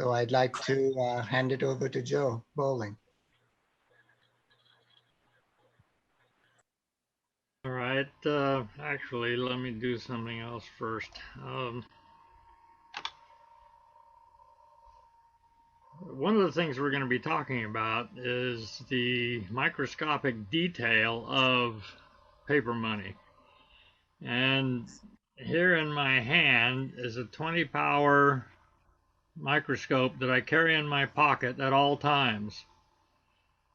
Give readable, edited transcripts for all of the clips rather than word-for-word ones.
So I'd like to hand it over to Joe Boling. All right, actually, let me do something else first. One of the things we're going to be talking about is the microscopic detail of paper money. And here in my hand is a 20 power microscope that I carry in my pocket at all times.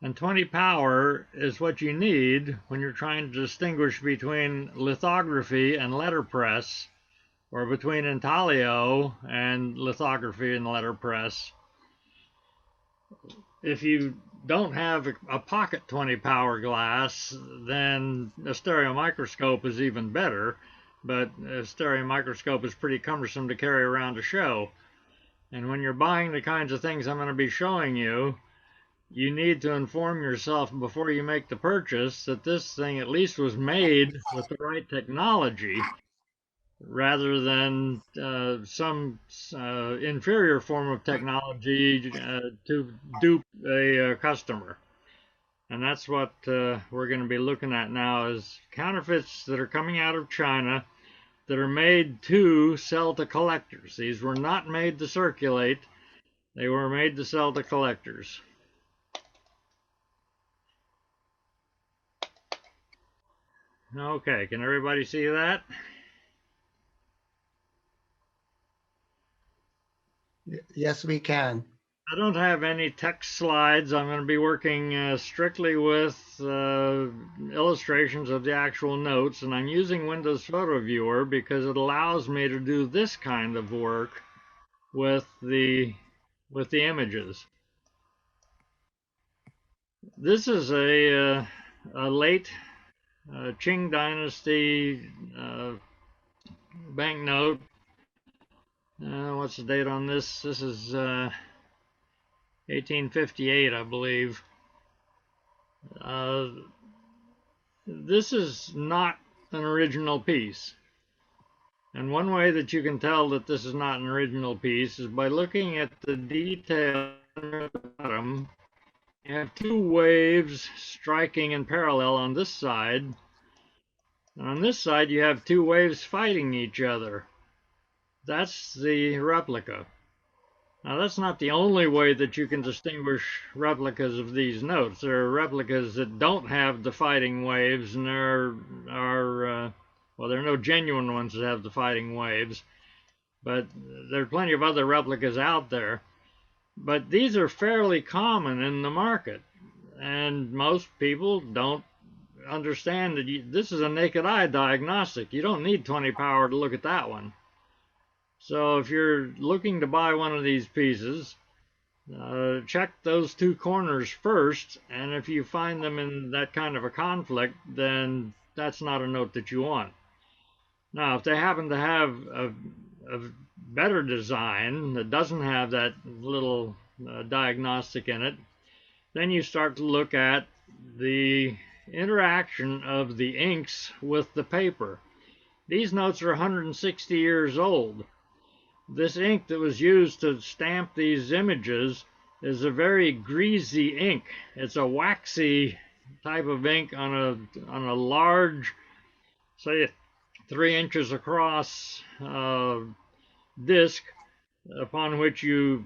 And 20 power is what you need when you're trying to distinguish between lithography and letterpress, or between intaglio and lithography and letterpress. If you don't have a pocket 20 power glass, then a stereo microscope is even better, but a stereo microscope is pretty cumbersome to carry around a show. And when you're buying the kinds of things I'm going to be showing you, you need to inform yourself before you make the purchase that this thing at least was made with the right technology, rather than some inferior form of technology to dupe a customer. And that's what we're going to be looking at now, is counterfeits that are coming out of China that are made to sell to collectors. These were not made to circulate. They were made to sell to collectors. Okay, can everybody see that? Yes, we can. I don't have any text slides. I'm going to be working strictly with illustrations of the actual notes, and I'm using Windows Photo Viewer because it allows me to do this kind of work with the images. This is a late Qing Dynasty banknote. What's the date on this? This is 1858, I believe. This is not an original piece. And one way that you can tell that this is not an original piece is by looking at the detail at the bottom. You have two waves striking in parallel on this side. And on this side, you have two waves fighting each other. That's the replica. Now, that's not the only way that you can distinguish replicas of these notes. There are replicas that don't have the fighting waves, and there are no genuine ones that have the fighting waves, but there are plenty of other replicas out there. But these are fairly common in the market, and most people don't understand that this is a naked eye diagnostic. You don't need 20 power to look at that one. So if you're looking to buy one of these pieces, check those two corners first, and if you find them in that kind of a conflict, then that's not a note that you want. Now, if they happen to have a better design that doesn't have that little diagnostic in it, then you start to look at the interaction of the inks with the paper. These notes are 160 years old. This ink that was used to stamp these images is a very greasy ink. It's a waxy type of ink on a large, say 3 inches across disc, upon which you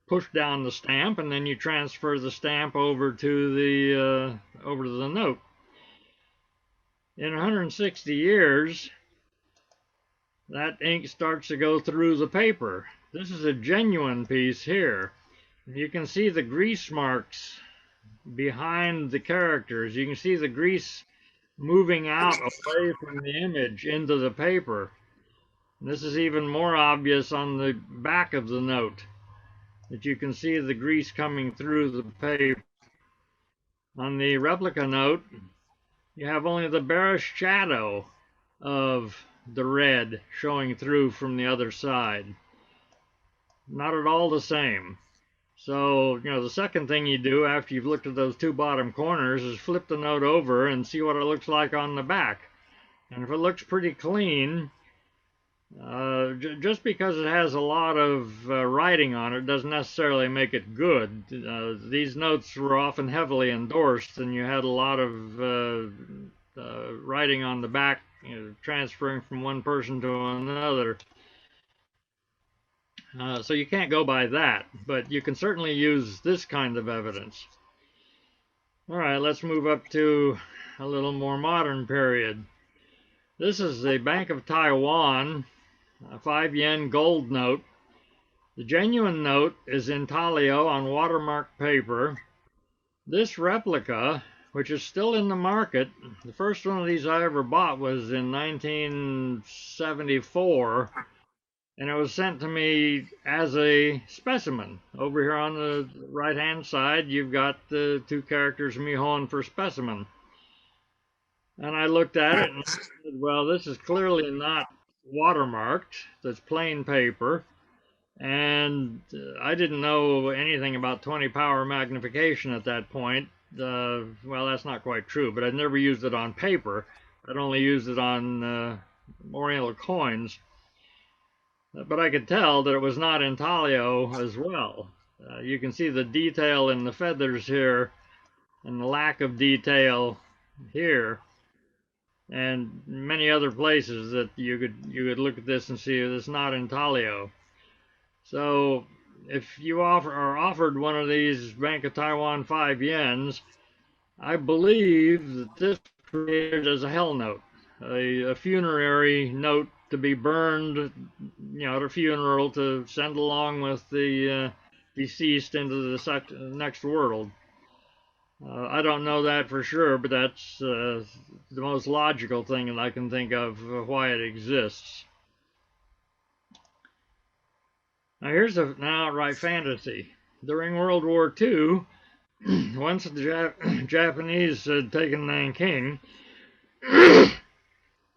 push down the stamp, and then you transfer the stamp over to the note. In 160 years, that ink starts to go through the paper. This is a genuine piece here. You can see the grease marks behind the characters. You can see the grease moving out away from the image into the paper. And this is even more obvious on the back of the note, that you can see the grease coming through the paper. On the replica note, you have only the barest shadow of the red showing through from the other side. Not at all the same. So, the second thing you do after you've looked at those two bottom corners is flip the note over and see what it looks like on the back. And if it looks pretty clean, Just because it has a lot of writing on it doesn't necessarily make it good. These notes were often heavily endorsed, and you had a lot of writing on the back, transferring from one person to another. So you can't go by that, but you can certainly use this kind of evidence. All right, let's move up to a little more modern period. This is the Bank of Taiwan, a 5 yen gold note. The genuine note is intaglio on watermark paper. This replica, which is still in the market, the first one of these I ever bought was in 1974, and it was sent to me as a specimen. Over here on the right-hand side, you've got the two characters Mihon for specimen. And I looked at it and said, well, this is clearly not watermarked. That's plain paper. And I didn't know anything about 20 power magnification at that point. Well, that's not quite true, but I'd never used it on paper. I'd only used it on Oriental coins. But I could tell that it was not intaglio as well. You can see the detail in the feathers here and the lack of detail here, and many other places that you could look at this and see it's not intaglio. So if you are offered one of these Bank of Taiwan 5 yens, I believe that this is created as a hell note, a funerary note to be burned, at a funeral to send along with the deceased into the next world. I don't know that for sure, but that's the most logical thing that I can think of why it exists. Now here's an outright fantasy. During World War II, once the Japanese had taken Nanking,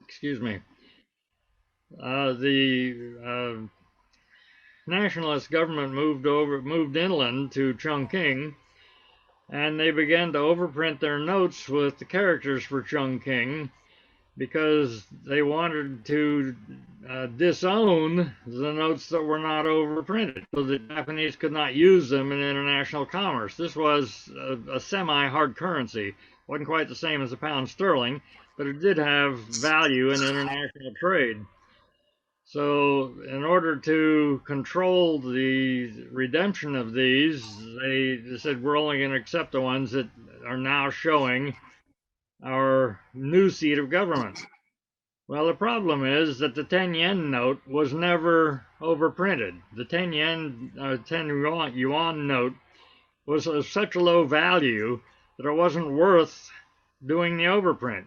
excuse me, the nationalist government moved inland to Chongqing, and they began to overprint their notes with the characters for Chongqing because they wanted to disown the notes that were not overprinted, so the Japanese could not use them in international commerce. This was a semi-hard currency. It wasn't quite the same as the pound sterling, but it did have value in international trade. So in order to control the redemption of these, they said we're only going to accept the ones that are now showing our new seat of government. Well, the problem is that the 10 yen note was never overprinted. The 10 yuan note was of such a low value that it wasn't worth doing the overprint.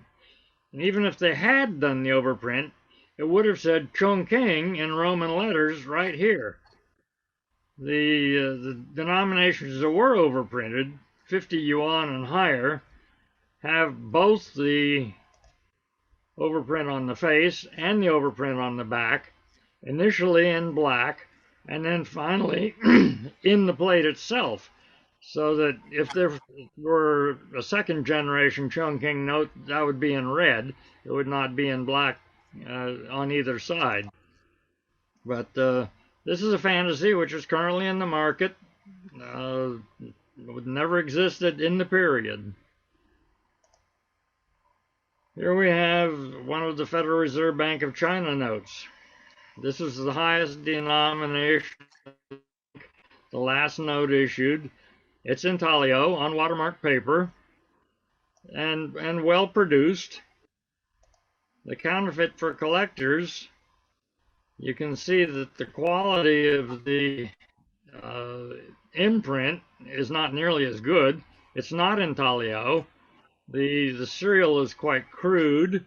And even if they had done the overprint, it would have said Chongqing in Roman letters right here. The denominations that were overprinted, 50 yuan and higher, have both the overprint on the face and the overprint on the back, initially in black, and then finally in the plate itself. So that if there were a second generation Chongqing note, that would be in red. It would not be in black on either side. But this is a fantasy which is currently in the market. It never existed in the period. Here we have one of the Federal Reserve Bank of China notes. This is the highest denomination, the last note issued. It's intaglio on watermark paper and well produced. The counterfeit for collectors, you can see that the quality of the imprint is not nearly as good. It's not intaglio. The serial is quite crude.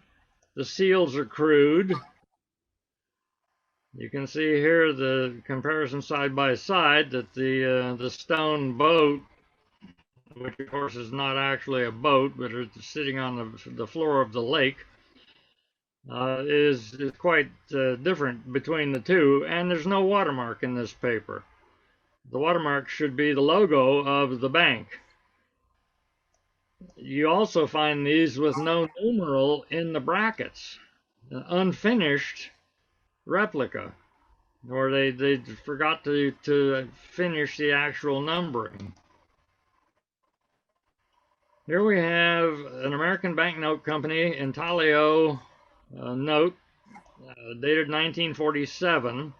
The seals are crude. You can see here the comparison side by side that the stone boat, which of course is not actually a boat, but it's sitting on the floor of the lake, is quite different between the two, and there's no watermark in this paper. The watermark should be the logo of the bank. You also find these with no numeral in the brackets, unfinished, Replica, or they forgot to finish the actual numbering. Here we have an American banknote company, Intaglio note, dated 1947,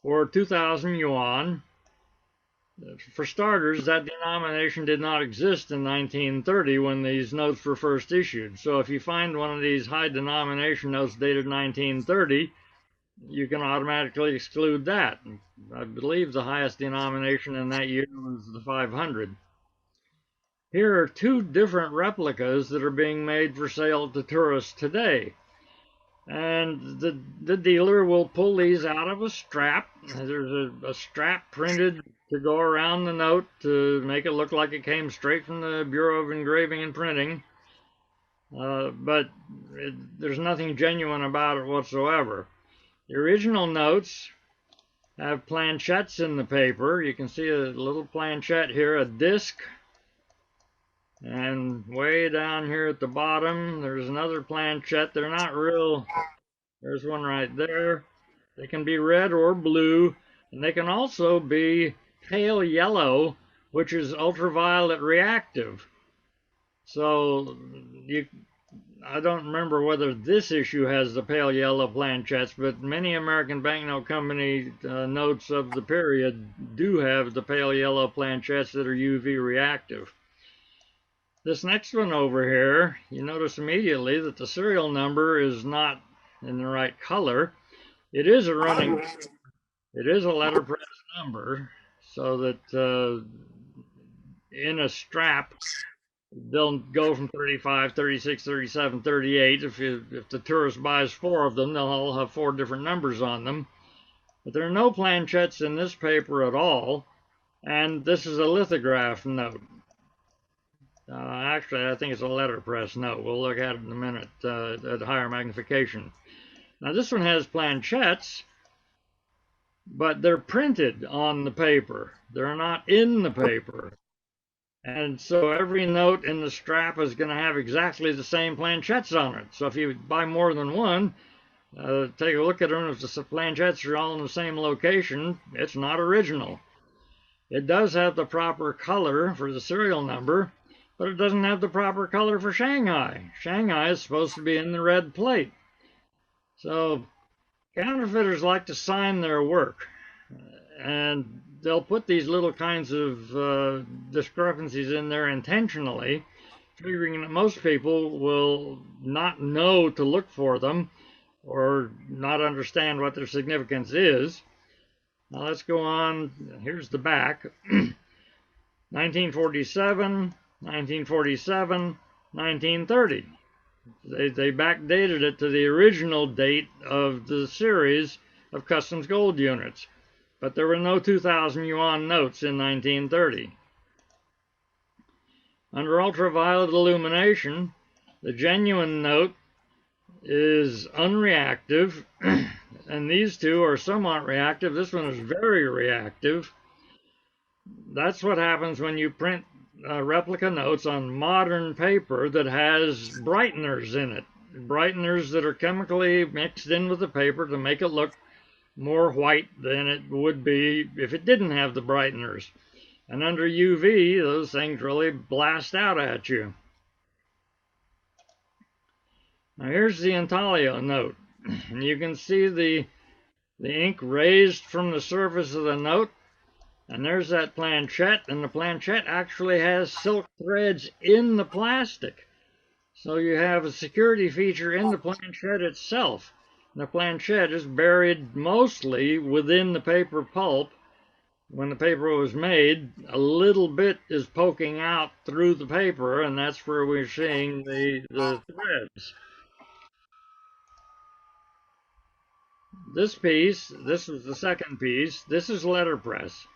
for 2,000 yuan. For starters, that denomination did not exist in 1930 when these notes were first issued. So if you find one of these high denomination notes dated 1930, you can automatically exclude that. I believe the highest denomination in that year was the 500. Here are two different replicas that are being made for sale to tourists today. And the dealer will pull these out of a strap. There's a strap printed to go around the note to make it look like it came straight from the Bureau of Engraving and Printing. But there's nothing genuine about it whatsoever. The original notes have planchettes in the paper. You can see a little planchette here, a disc. And way down here at the bottom, there's another planchette. They're not real. There's one right there. They can be red or blue, and they can also be pale yellow, which is ultraviolet reactive. So I don't remember whether this issue has the pale yellow planchettes, but many American banknote company notes of the period do have the pale yellow planchettes that are UV reactive. This next one over here, you notice immediately that the serial number is not in the right color. It is a running, it is a letterpress number, so that in a strap, they'll go from 35, 36, 37, 38. If the tourist buys 4 of them, they'll all have 4 different numbers on them. But there are no planchettes in this paper at all, and this is a lithograph note. Actually, I think it's a letterpress note. We'll look at it in a minute at higher magnification. Now, this one has planchettes, but they're printed on the paper. They're not in the paper. And so every note in the strap is going to have exactly the same planchettes on it. So if you buy more than one, take a look at them. If the planchettes are all in the same location, it's not original. It does have the proper color for the serial number, but it doesn't have the proper color for Shanghai. Shanghai is supposed to be in the red plate. So counterfeiters like to sign their work, and they'll put these little kinds of discrepancies in there intentionally, figuring that most people will not know to look for them or not understand what their significance is. Now let's go on. Here's the back. 1947, 1947, 1930. They backdated it to the original date of the series of customs gold units, but there were no 2,000 yuan notes in 1930. Under ultraviolet illumination, the genuine note is unreactive, and these two are somewhat reactive. This one is very reactive. That's what happens when you print replica notes on modern paper that has brighteners in it. Brighteners that are chemically mixed in with the paper to make it look more white than it would be if it didn't have the brighteners. And under UV, those things really blast out at you. Now here's the intaglio note. And you can see the ink raised from the surface of the note. And there's that planchette, and the planchette actually has silk threads in the plastic. So you have a security feature in the planchette itself. The planchette is buried mostly within the paper pulp. When the paper was made, a little bit is poking out through the paper, and that's where we're seeing the threads. This piece, this is the second piece, this is letterpress.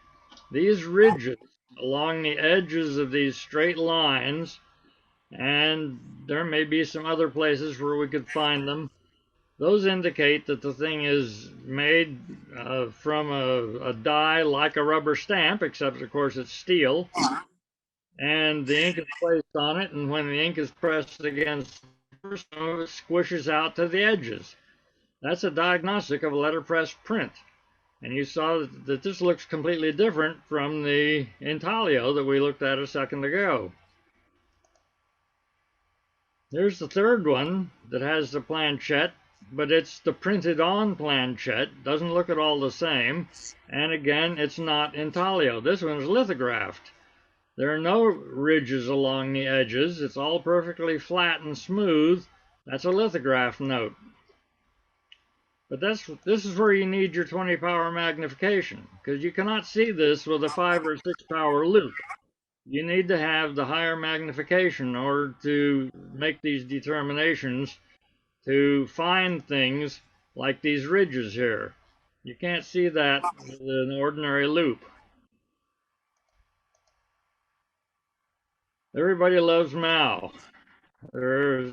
These ridges along the edges of these straight lines, and there may be some other places where we could find them, those indicate that the thing is made from a die like a rubber stamp, except of course it's steel, and the ink is placed on it, and when the ink is pressed against, some of it squishes out to the edges. That's a diagnostic of a letterpress print. And you saw that this looks completely different from the intaglio that we looked at a second ago. Here's the third one that has the planchette, but it's the printed on planchette. Doesn't look at all the same. And again, it's not intaglio. This one is lithographed. There are no ridges along the edges. It's all perfectly flat and smooth. That's a lithograph note. But this is where you need your 20 power magnification, because you cannot see this with a 5 or 6 power loupe. You need to have the higher magnification in order to make these determinations, to find things like these ridges here. You can't see that with an ordinary loupe. Everybody loves Mao. There's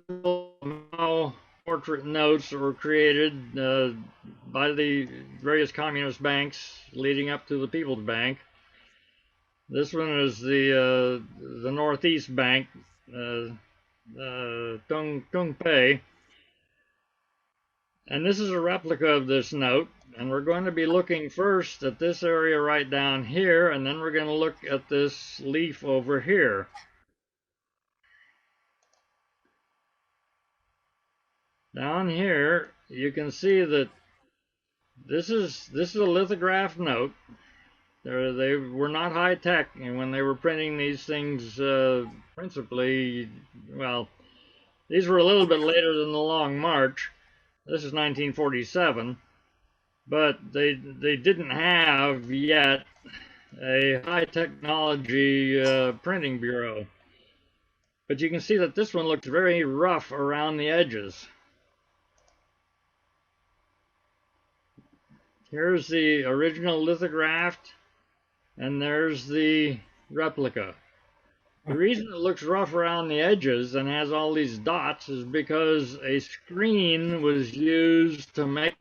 Mao portrait notes that were created by the various communist banks leading up to the People's Bank. This one is the Northeast Bank, Tungpei. And this is a replica of this note. And we're going to be looking first at this area right down here, and then we're going to look at this leaf over here. Down here, you can see that this is a lithograph note. They were not high tech, and when they were printing these things, principally, well, these were a little bit later than the Long March. This is 1947, but they didn't have yet a high technology printing bureau. But you can see that this one looks very rough around the edges. Here's the original lithographed, and there's the replica. The reason it looks rough around the edges and has all these dots is because a screen was used to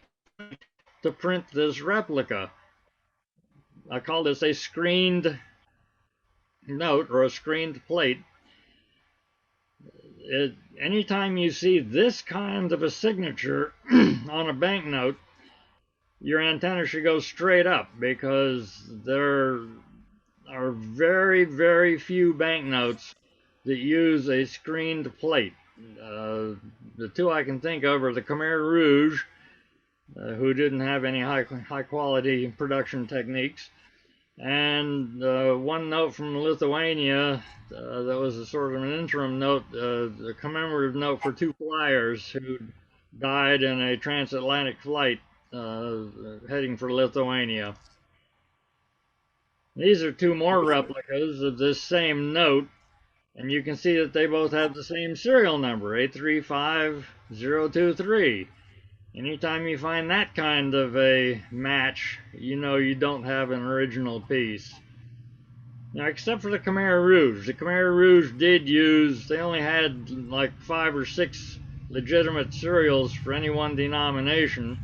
print this replica. I call this a screened note or a screened plate. Anytime you see this kind of a signature on a banknote, your antenna should go straight up, because there are very, very few banknotes that use a screened plate. The two I can think of are the Khmer Rouge, who didn't have any high quality production techniques, and one note from Lithuania that was a sort of an interim note, the commemorative note for two flyers who died in a transatlantic flight heading for Lithuania. These are two more replicas of this same note, and you can see that they both have the same serial number, 835023. Anytime you find that kind of a match, you know you don't have an original piece. Now, except for the Khmer Rouge. The Khmer Rouge did use, they only had like 5 or 6 legitimate serials for any one denomination,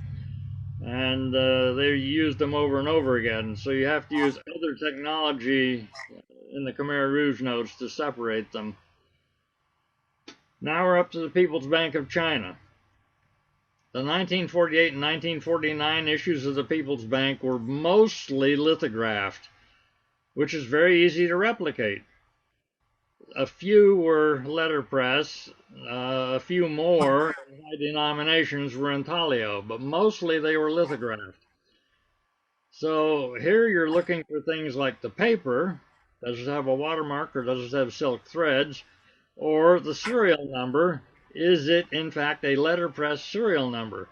and they used them over and over again. So you have to use other technology in the Khmer Rouge notes to separate them. Now we're up to the People's Bank of China. The 1948 and 1949 issues of the People's Bank were mostly lithographed, which is very easy to replicate. A few were letterpress, a few more high denominations were intaglio, but mostly they were lithographed. So here you're looking for things like the paper. Does it have a watermark, or does it have silk threads? Or the serial number. Is it in fact a letterpress serial number?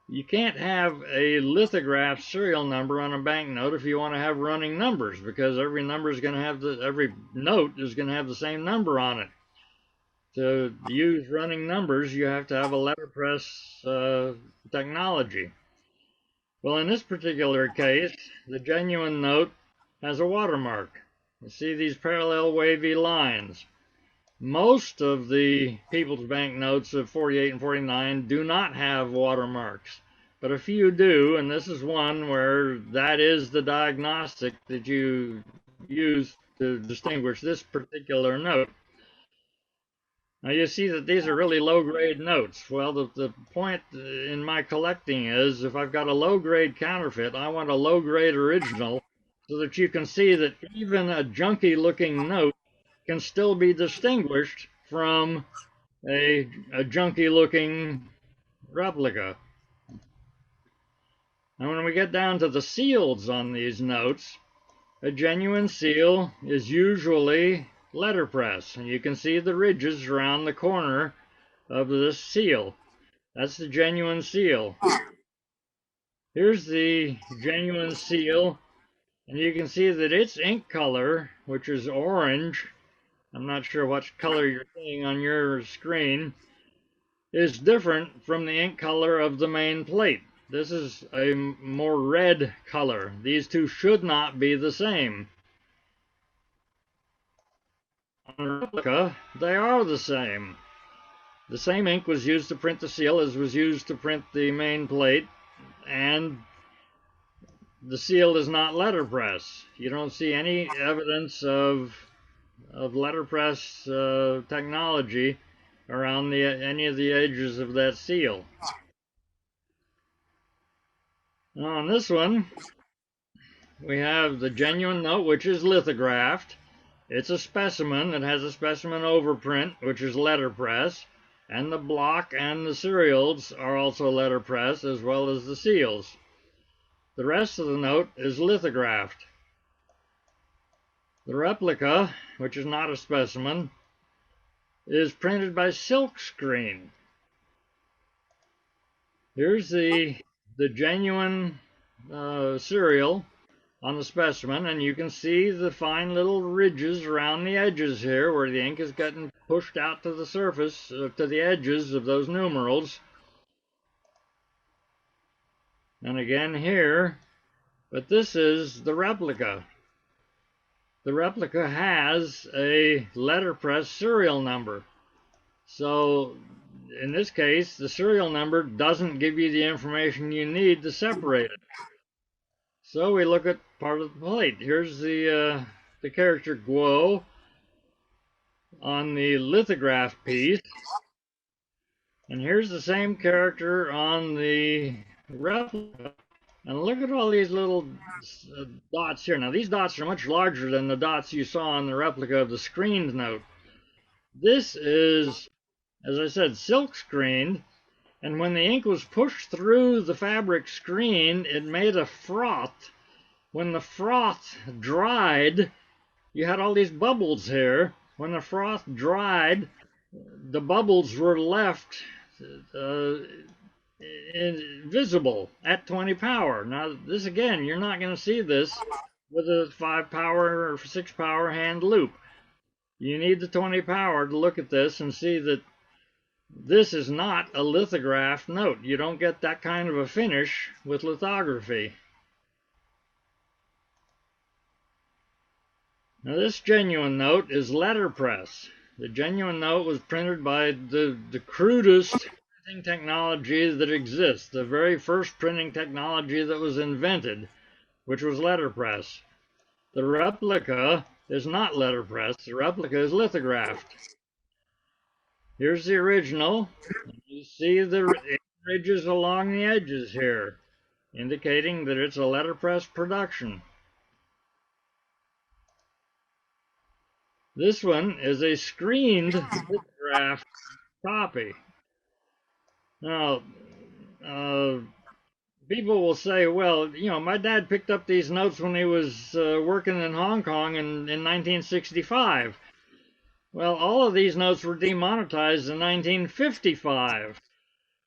You can't have a lithographed serial number on a banknote if you want to have running numbers, because every number is going to have every note is going to have the same number on it. To use running numbers, you have to have a letterpress technology. Well, in this particular case, the genuine note has a watermark. You see these parallel wavy lines. Most of the People's Bank notes of 48 and 49 do not have watermarks, but a few do, and this is one where that is the diagnostic that you use to distinguish this particular note. Now you see that these are really low-grade notes. Well, the point in my collecting is if I've got a low-grade counterfeit, I want a low-grade original so that you can see that even a junky-looking note can still be distinguished from a junky-looking replica. And when we get down to the seals on these notes, a genuine seal is usually letterpress, and you can see the ridges around the corner of this seal. That's the genuine seal. Here's the genuine seal, and you can see that its ink color, which is orange, I'm not sure what color you're seeing on your screen, is different from the ink color of the main plate. This is a more red color. These two should not be the same. On a replica, they are the same. The same ink was used to print the seal as was used to print the main plate, and the seal is not letterpress. You don't see any evidence of letterpress technology around any of the edges of that seal. Now on this one, we have the genuine note, which is lithographed. It's a specimen. It has a specimen overprint, which is letterpress, and the block and the serials are also letterpress, as well as the seals. The rest of the note is lithographed. The replica, which is not a specimen, is printed by silkscreen. Here's the genuine serial on the specimen, and you can see the fine little ridges around the edges here where the ink is getting pushed out to the surface, to the edges of those numerals. And again here, but this is the replica. The replica has a letterpress serial number. So in this case, the serial number doesn't give you the information you need to separate it. So we look at part of the plate. Here's the character Guo on the lithograph piece. And here's the same character on the replica. And look at all these little dots here. Now these dots are much larger than the dots you saw on the replica of the screened note. This is, as I said, silk screened. And when the ink was pushed through the fabric screen, it made a froth. When the froth dried, you had all these bubbles here. When the froth dried, the bubbles were left visible at 20 power. Now, this again, you're not going to see this with a 5 power or 6 power hand loop. You need the 20 power to look at this and see that this is not a lithographed note. You don't get that kind of a finish with lithography. Now this genuine note is letterpress. The genuine note was printed by the crudest printing technology that exists, the very first printing technology that was invented, which was letterpress. The replica is not letterpress. The replica is lithographed. Here's the original. You see the ridges along the edges here, indicating that it's a letterpress production. This one is a screened lithographed copy. Now, people will say, well, you know, my dad picked up these notes when he was working in Hong Kong in 1965. Well, all of these notes were demonetized in 1955,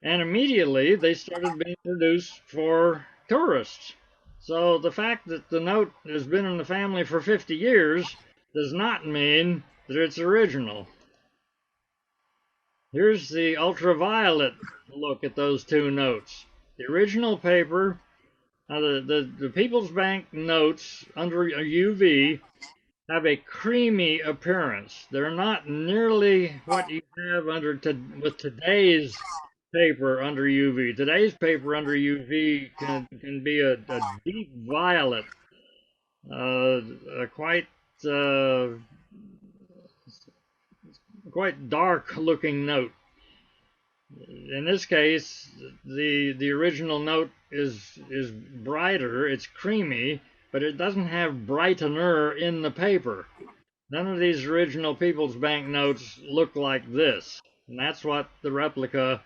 and immediately they started being produced for tourists. So the fact that the note has been in the family for 50 years does not mean that it's original. Here's the ultraviolet look at those two notes. The original paper, the People's Bank notes under a UV have a creamy appearance. They're not nearly what you have with today's paper under UV. Today's paper under UV can be a deep violet, quite quite dark looking note. In this case, the original note is brighter, it's creamy, but it doesn't have brightener in the paper. None of these original People's Bank notes look like this, and that's what the replica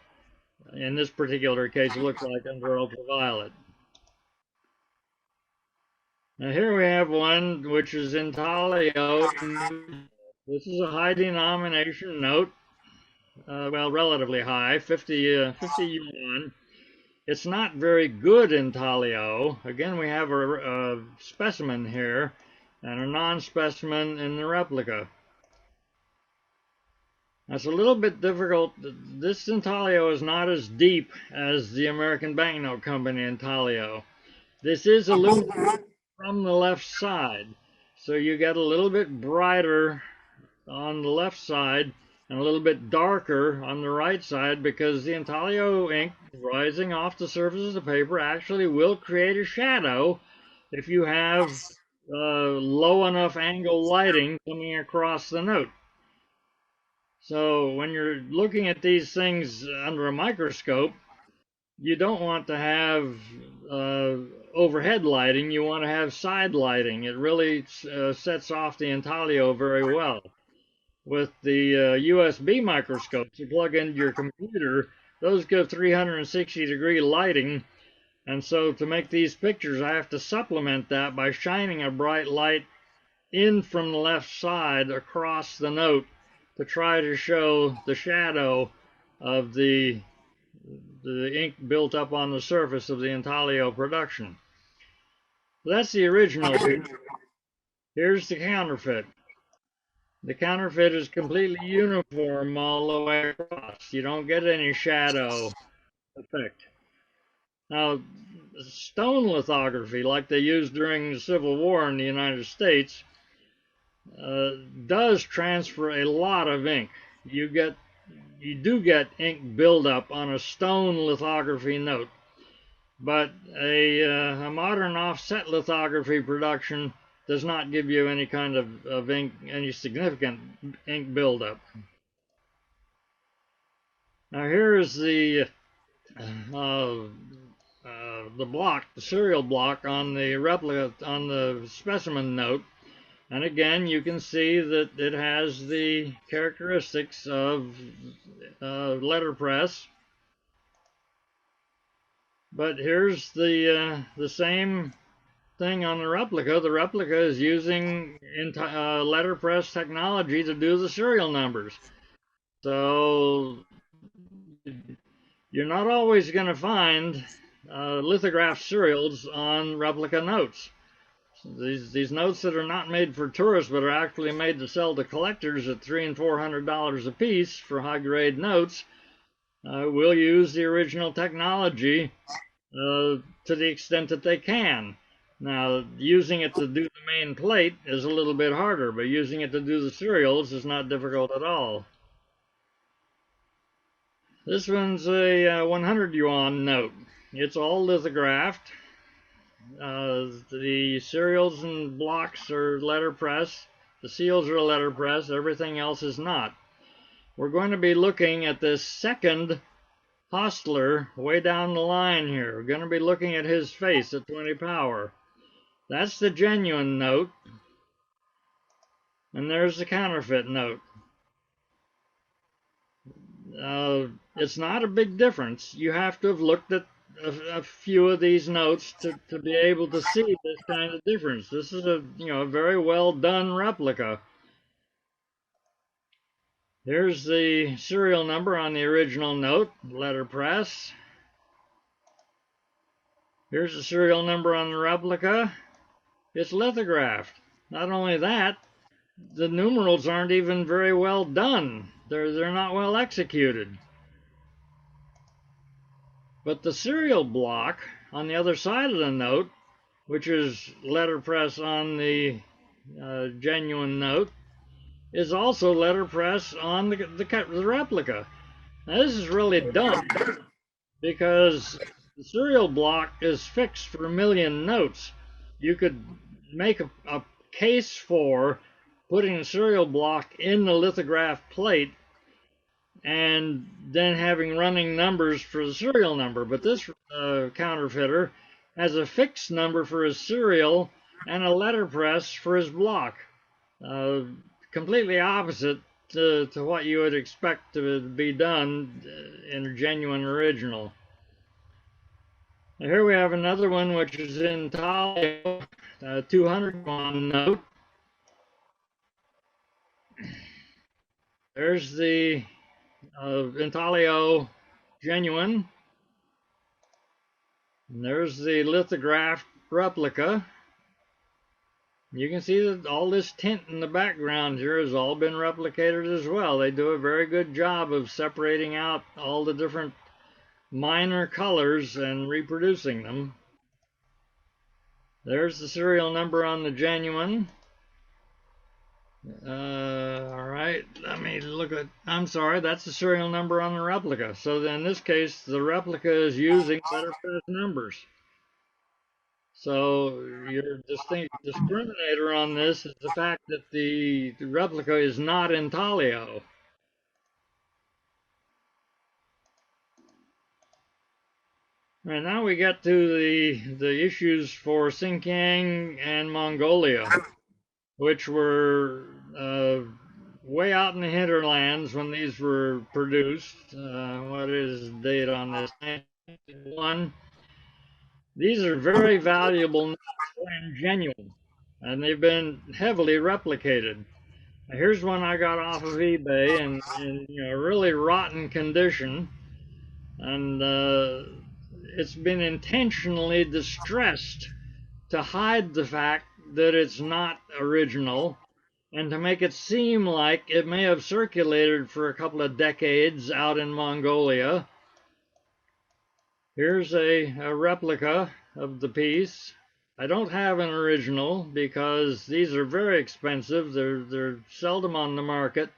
in this particular case looks like under ultraviolet. Now here we have one which is intaglio. This is a high denomination note, well, relatively high, 50 yuan. It's not very good intaglio. Again, we have a specimen here and a non-specimen in the replica. That's a little bit difficult. This intaglio is not as deep as the American Banknote Company intaglio. This is illuminated from the left side, so you get a little bit brighter on the left side and a little bit darker on the right side, because the intaglio ink rising off the surface of the paper actually will create a shadow if you have low enough angle lighting coming across the note. So when you're looking at these things under a microscope, you don't want to have overhead lighting, you want to have side lighting. It really sets off the intaglio very well. With the USB microscopes you plug into your computer, those give 360-degree lighting, and so to make these pictures I have to supplement that by shining a bright light in from the left side across the note to try to show the shadow of the ink built up on the surface of the intaglio production. That's the original piece. Here's the counterfeit. The counterfeit is completely uniform all the way across. You don't get any shadow effect. Now, stone lithography, like they used during the Civil War in the United States, does transfer a lot of ink. You do get ink buildup on a stone lithography note, but a modern offset lithography production does not give you any kind of ink, any significant ink buildup. Now here is the block, the serial block on the replica, on the specimen note, and again you can see that it has the characteristics of letterpress. But here's the same thing on the replica. The replica is using letterpress technology to do the serial numbers. So you're not always going to find lithograph serials on replica notes. These notes that are not made for tourists but are actually made to sell to collectors at $300 and $400 a piece for high-grade notes will use the original technology to the extent that they can. Now, using it to do the main plate is a little bit harder, but using it to do the serials is not difficult at all. This one's a 100 yuan note. It's all lithographed. The serials and blocks are letterpress. The seals are letterpress. Everything else is not. We're going to be looking at this second hostler way down the line here. We're going to be looking at his face at 20 power. That's the genuine note. And there's the counterfeit note. It's not a big difference. You have to have looked at a few of these notes to be able to see this kind of difference. This is a very well done replica. Here's the serial number on the original note, letterpress. Here's the serial number on the replica. It's lithographed. Not only that, the numerals aren't even very well done. They're not well executed. But the serial block on the other side of the note, which is letterpress on the genuine note, is also letterpress on the replica. Now this is really dumb because the serial block is fixed for 1 million notes. You could make a case for putting the serial block in the lithograph plate and then having running numbers for the serial number. But this counterfeiter has a fixed number for his serial and a letterpress for his block. Completely opposite to what you would expect to be done in a genuine original. Now here we have another one which is intaglio, 200 Yuan note. There's the intaglio genuine. And there's the lithograph replica. You can see that all this tint in the background here has all been replicated as well. They do a very good job of separating out all the different minor colors and reproducing them. There's the serial number on the genuine. All right, let me look at, I'm sorry, that's the serial number on the replica. So in this case, the replica is using letterpress numbers. So your discriminator on this is the fact that the replica is not intaglio. And now we get to the issues for Xinjiang and Mongolia, which were way out in the hinterlands when these were produced. What is the date on this? 1991. These are very valuable and genuine, and they've been heavily replicated. Now, here's one I got off of eBay in really rotten condition, and it's been intentionally distressed to hide the fact that it's not original and to make it seem like it may have circulated for a couple of decades out in Mongolia. Here's a replica of the piece. I don't have an original because these are very expensive. They're seldom on the market,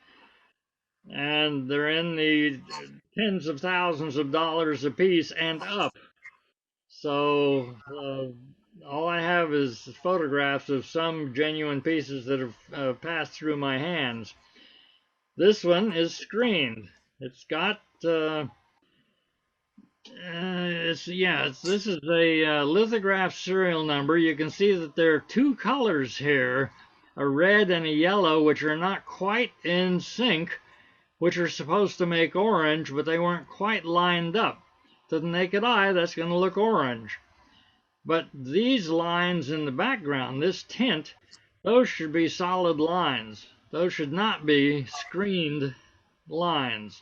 and they're in the tens of thousands of dollars a piece and up. So all I have is photographs of some genuine pieces that have passed through my hands. This one is screened. It's got this is a lithograph serial number. You can see that there are two colors here, a red and a yellow, which are not quite in sync, which are supposed to make orange, but they weren't quite lined up. To the naked eye, that's going to look orange. But these lines in the background, this tint, those should be solid lines. Those should not be screened lines.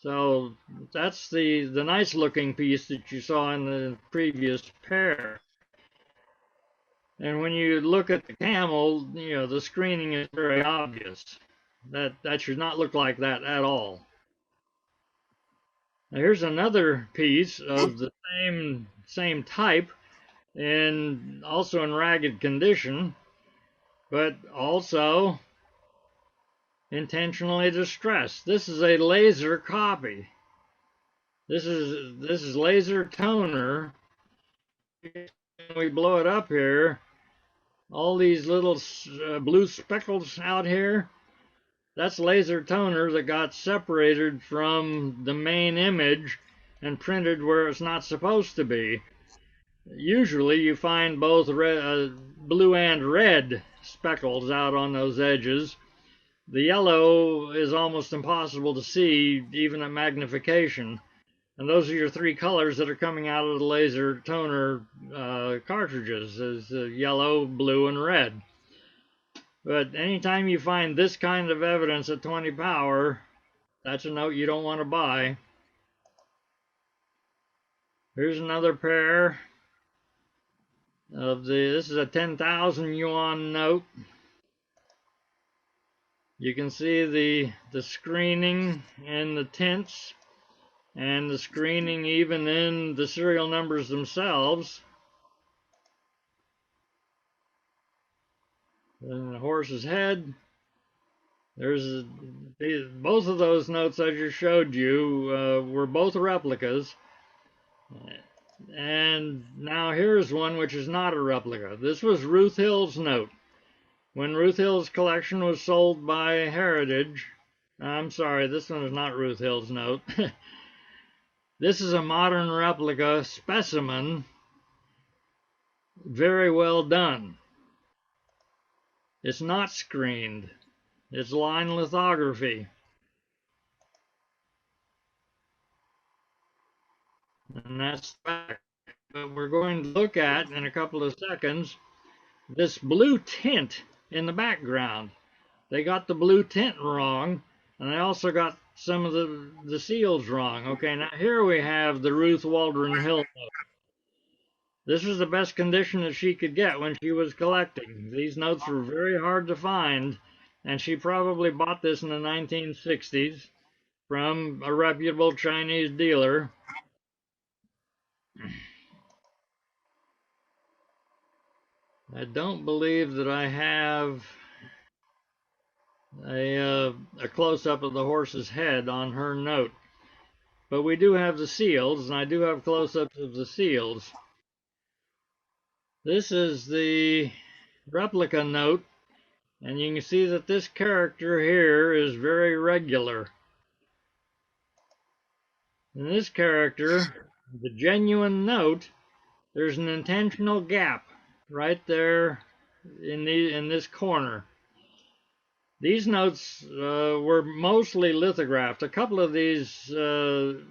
So that's the nice looking piece that you saw in the previous pair. And when you look at the camel, the screening is very obvious. That should not look like that at all. Now here's another piece of the same type, and also in ragged condition, but also intentionally distressed. This is a laser copy. This is laser toner. When we blow it up here, all these little blue speckles out here, that's laser toner that got separated from the main image and printed where it's not supposed to be. Usually you find both blue and red speckles out on those edges. The yellow is almost impossible to see even at magnification. And those are your three colors that are coming out of the laser toner cartridges, is yellow, blue, and red. But anytime you find this kind of evidence at 20 power, that's a note you don't want to buy. Here's another pair of this is a 10,000 Yuan note. You can see the screening and the tints, and the screening even in the serial numbers themselves. And the horse's head. There's both of those notes I just showed you were both replicas. And now here's one which is not a replica. This was Ruth Hill's note. When Ruth Hill's collection was sold by Heritage, I'm sorry, this one is not Ruth Hill's note. This is a modern replica specimen, very well done. It's not screened. It's line lithography. And that's the fact. But we're going to look at, in a couple of seconds, this blue tint in the background. They got the blue tint wrong, and they also got some of the seals wrong. Okay, now here we have the Ruth Waldron Hill note. This was the best condition that she could get when she was collecting. These notes were very hard to find, and she probably bought this in the 1960s from a reputable Chinese dealer. I don't believe that I have a close-up of the horse's head on her note, but we do have the seals, and I do have close-ups of the seals. This is the replica note, and you can see that this character here is very regular. In this character, the genuine note, there's an intentional gap right there in this corner. These notes were mostly lithographed. A couple of these outplanned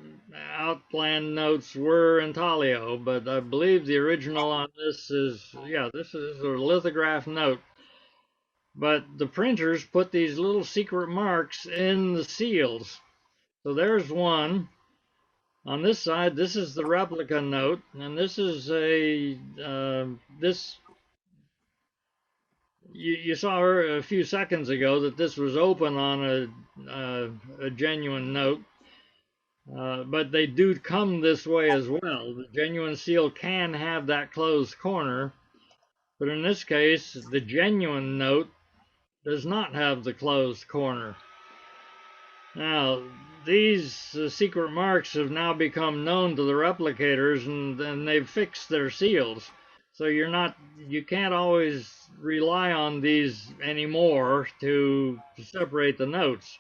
notes were intaglio, but I believe the original on this is, yeah, this is a lithograph note. But the printers put these little secret marks in the seals. So there's one. On this side, this is the replica note, and this is you saw her a few seconds ago that this was open on a genuine note, but they do come this way as well. The genuine seal can have that closed corner, but in this case, the genuine note does not have the closed corner. Now, these secret marks have now become known to the replicators, and they've fixed their seals. So you can't always rely on these anymore to separate the notes.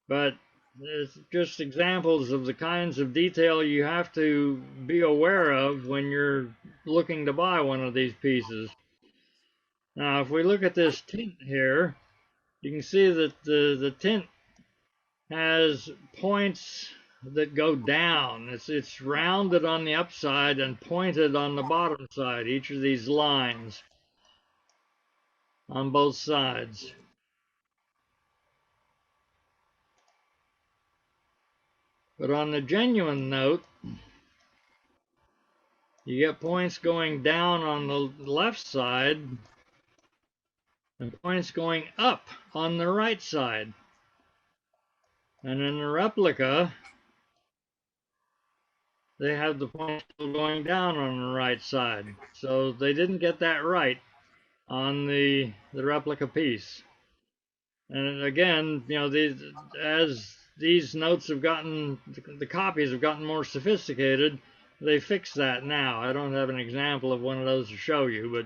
But it's just examples of the kinds of detail you have to be aware of when you're looking to buy one of these pieces. Now, if we look at this tint here, you can see that the tint has points that go down. It's rounded on the upside and pointed on the bottom side, each of these lines on both sides. But on the genuine note, you get points going down on the left side and points going up on the right side. And in the replica, they have the points going down on the right side. So they didn't get that right on the replica piece. And again, you know, as these notes have gotten, the copies have gotten more sophisticated, they fix that now. I don't have an example of one of those to show you,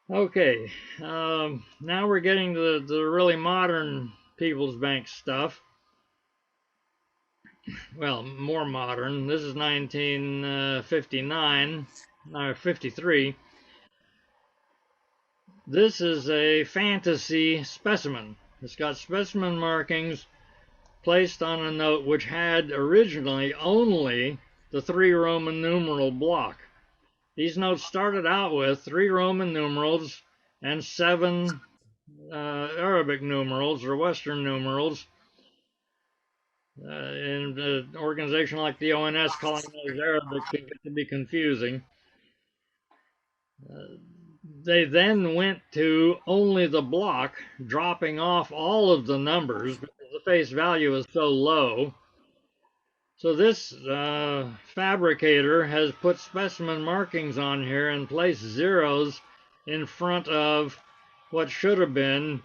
but okay. Now we're getting to the really modern People's Bank stuff. Well, more modern. This is 1959, or 53. This is a fantasy specimen. It's got specimen markings placed on a note which had originally only the 3 Roman numeral block. These notes started out with 3 Roman numerals and 7 Arabic numerals or Western numerals. In an organization like the ONS, calling those Arabic can get to be confusing. They then went to only the block, dropping off all of the numbers because the face value is so low. So this fabricator has put specimen markings on here and placed zeros in front of what should have been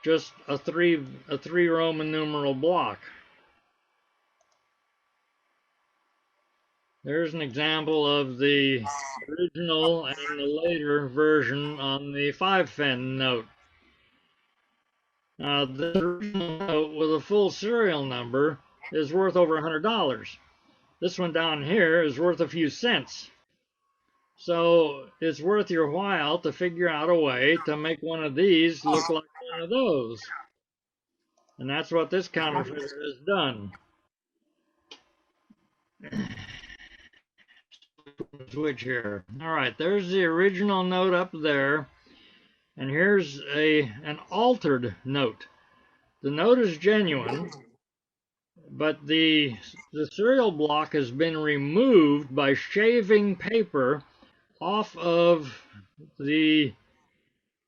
just a three Roman numeral block. There's an example of the original and the later version on the 5 Fen note. Now, this original note with a full serial number is worth over $100. This one down here is worth a few cents. So it's worth your while to figure out a way to make one of these look like one of those. And that's what this counterfeiter has done. Switch here. All right, there's the original note up there. And here's an altered note. The note is genuine, but the serial block has been removed by shaving paper off of the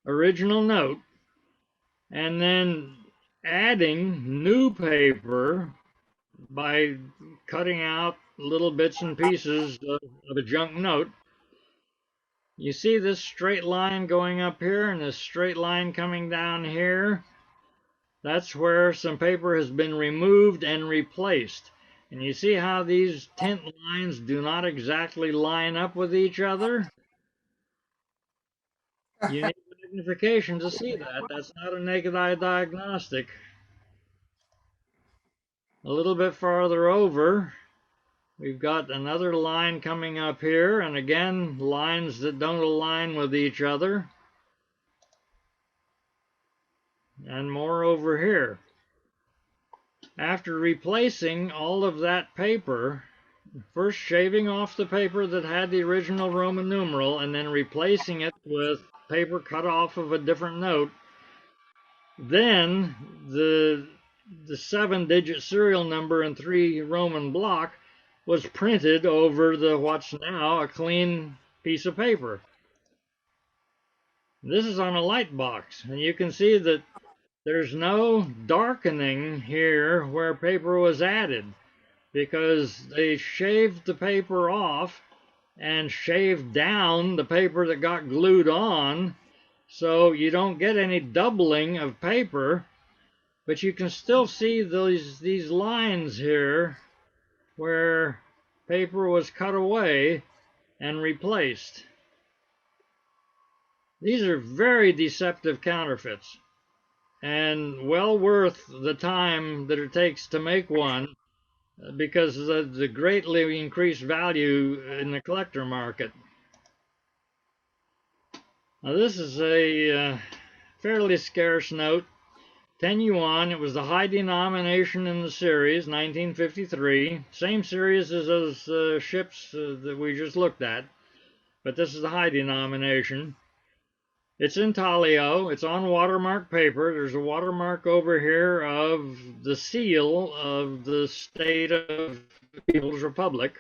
original note and then adding new paper by cutting out little bits and pieces of a junk note. You see this straight line going up here and this straight line coming down here? That's where some paper has been removed and replaced. And you see how these tint lines do not exactly line up with each other? You need magnification to see that. That's not a naked eye diagnostic. A little bit farther over, we've got another line coming up here, and again, lines that don't align with each other. And more over here. After replacing all of that paper, first shaving off the paper that had the original Roman numeral and then replacing it with paper cut off of a different note, then the 7-digit serial number and 3 Roman block was printed over the what's now a clean piece of paper. This is on a light box, and you can see that there's no darkening here where paper was added because they shaved the paper off and shaved down the paper that got glued on, so you don't get any doubling of paper, but you can still see these lines here where paper was cut away and replaced. These are very deceptive counterfeits and well worth the time that it takes to make one because of the greatly increased value in the collector market. Now this is a fairly scarce note, 10 yuan. It was the high denomination in the series, 1953. Same series as those ships that we just looked at, but this is the high denomination. It's intaglio. It's on watermark paper. There's a watermark over here of the seal of the state of the People's Republic.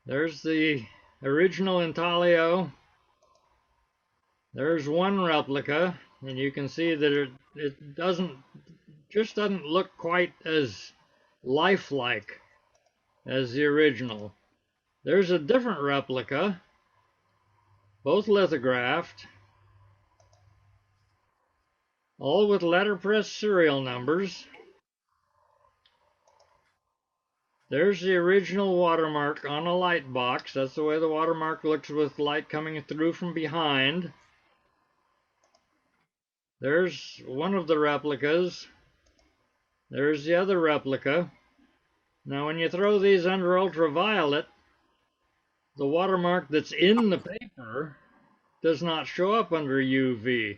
There's the original intaglio. There's one replica, and you can see that it just doesn't look quite as lifelike as the original. There's a different replica, both lithographed, all with letterpress serial numbers. There's the original watermark on a light box. That's the way the watermark looks with light coming through from behind. There's one of the replicas. There's the other replica. Now when you throw these under ultraviolet, the watermark that's in the paper does not show up under UV.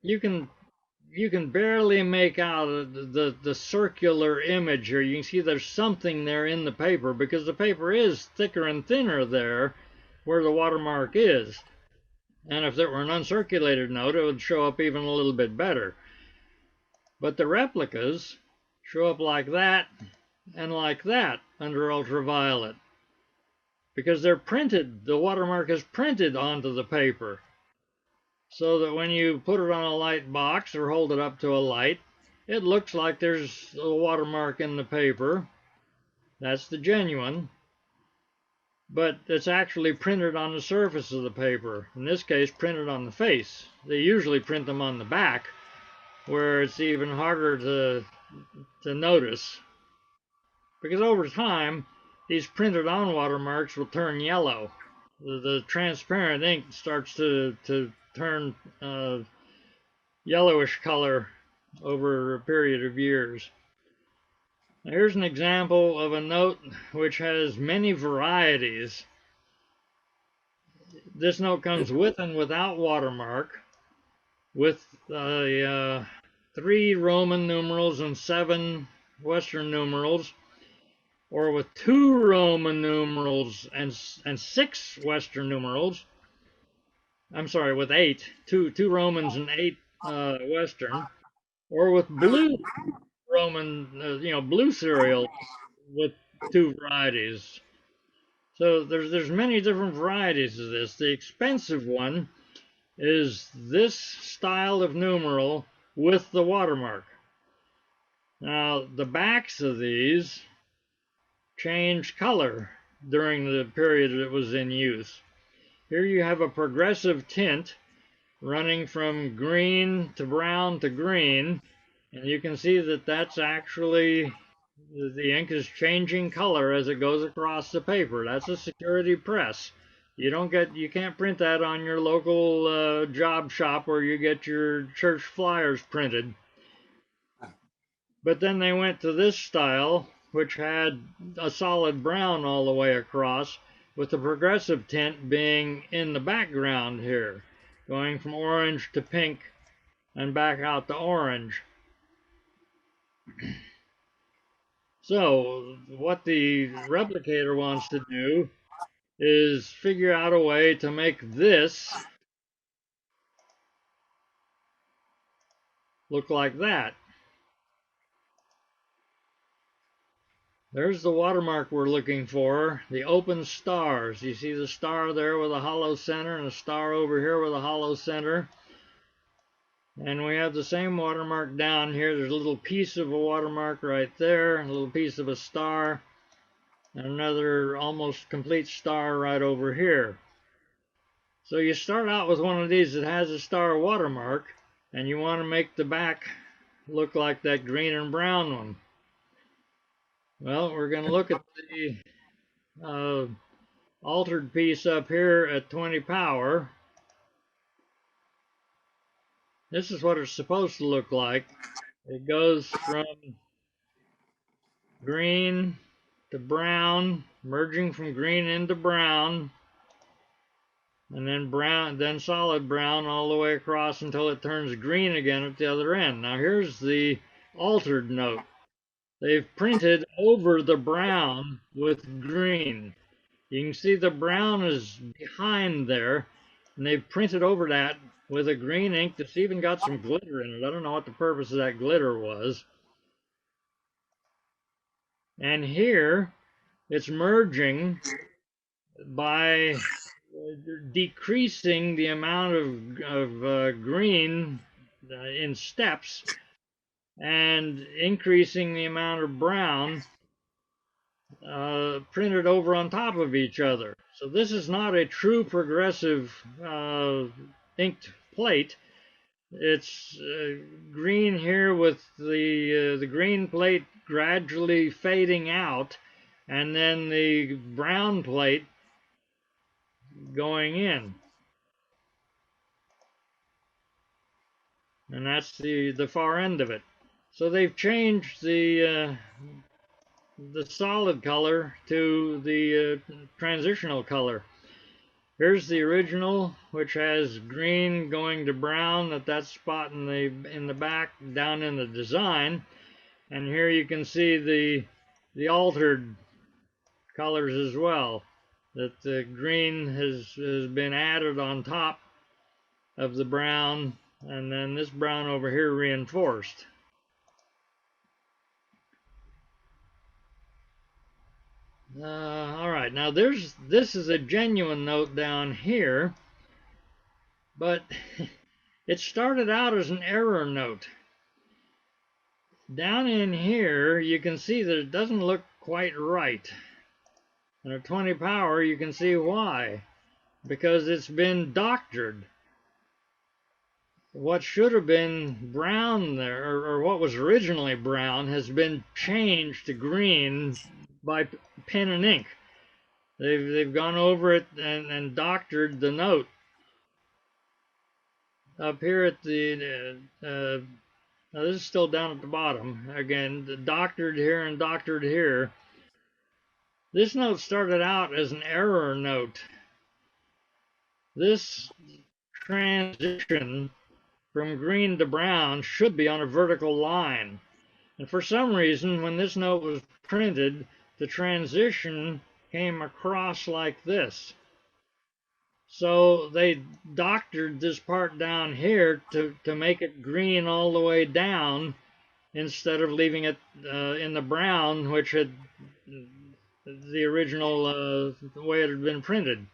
You can barely make out the circular image here. You can see there's something there in the paper because the paper is thicker and thinner there where the watermark is. And if it were an uncirculated note, it would show up even a little bit better. But the replicas show up like that and like that under ultraviolet because they're printed. The watermark is printed onto the paper, so that when you put it on a light box or hold it up to a light, it looks like there's a watermark in the paper. That's the genuine, but it's actually printed on the surface of the paper. In this case, printed on the face. They usually print them on the back, where it's even harder to notice, because over time, these printed on watermarks will turn yellow. The transparent ink starts to turn yellowish color over a period of years. Now, here's an example of a note which has many varieties. This note comes with and without watermark, with 3 Roman numerals and 7 Western numerals, or with 2 Roman numerals and 6 Western numerals. I'm sorry, with 8, 2 Romans and 8 Western, or with blue Roman, blue cereal with 2 varieties. So there's many different varieties of this. The expensive one is this style of numeral with the watermark. Now, the backs of these change color during the period it was in use. Here you have a progressive tint running from green to brown to green, and you can see that that's actually, the ink is changing color as it goes across the paper. That's a security press. You can't print that on your local job shop where you get your church flyers printed. But then they went to this style, which had a solid brown all the way across, with the progressive tint being in the background here, going from orange to pink and back out to orange. So what the replicator wants to do is figure out a way to make this look like that. There's the watermark we're looking for, the open stars. You see the star there with a hollow center and a star over here with a hollow center. And we have the same watermark down here. There's a little piece of a watermark right there, a little piece of a star, and another almost complete star right over here. So you start out with one of these that has a star watermark, and you want to make the back look like that green and brown one. Well, we're going to look at the altered piece up here at 20 power. This is what it's supposed to look like. It goes from green to brown, merging from green into brown, and then brown, then solid brown all the way across until it turns green again at the other end. Now here's the altered note. They've printed over the brown with green. You can see the brown is behind there, and they've printed over that with a green ink that's even got some glitter in it. I don't know what the purpose of that glitter was. And here, it's merging by decreasing the amount of green in steps and increasing the amount of brown printed over on top of each other. So this is not a true progressive inked plate. It's green here with the green plate gradually fading out, and then the brown plate going in. And that's the far end of it. So they've changed the solid color to the transitional color. Here's the original, which has green going to brown at that spot in the back down in the design. And here you can see the altered colors as well. That the green has been added on top of the brown, and then this brown over here reinforced. All right, now this is a genuine note down here, but it started out as an error note. Down in here, you can see that it doesn't look quite right. And at 20 power, you can see why. Because it's been doctored. What should have been brown there, or what was originally brown, has been changed to green by pen and ink. They've gone over it and doctored the note. up here at the, now this is still down at the bottom. Again, doctored here and doctored here. This note started out as an error note. This transition from green to brown should be on a vertical line. And for some reason, when this note was printed, the transition came across like this. So they doctored this part down here to make it green all the way down instead of leaving it in the brown, which had the original way it had been printed.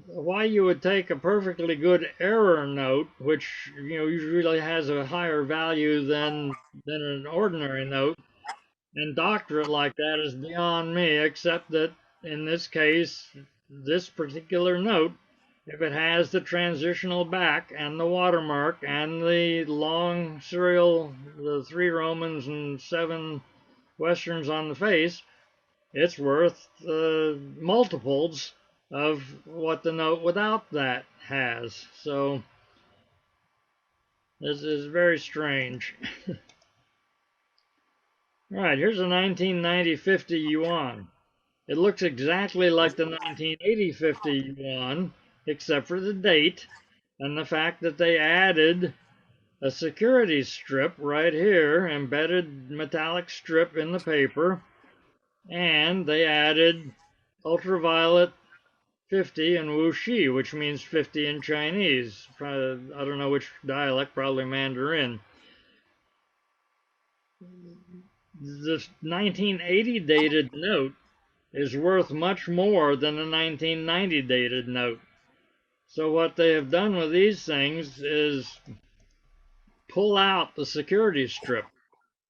Why you would take a perfectly good error note, which usually has a higher value than an ordinary note, and doctor it like that is beyond me, except that in this case, this particular note, if it has the transitional back and the watermark and the long serial, the 3 Romans and 7 Westerns on the face, it's worth multiples of what the note without that has. So this is very strange. All right, here's a 1990 50 Yuan. It looks exactly like the 1980 50 Yuan, except for the date and the fact that they added a security strip right here, embedded metallic strip in the paper, and they added ultraviolet 50 in Wuxi, which means 50 in Chinese. I don't know which dialect, probably Mandarin. The 1980 dated note is worth much more than a 1990 dated note. So what they have done with these things is pull out the security strip.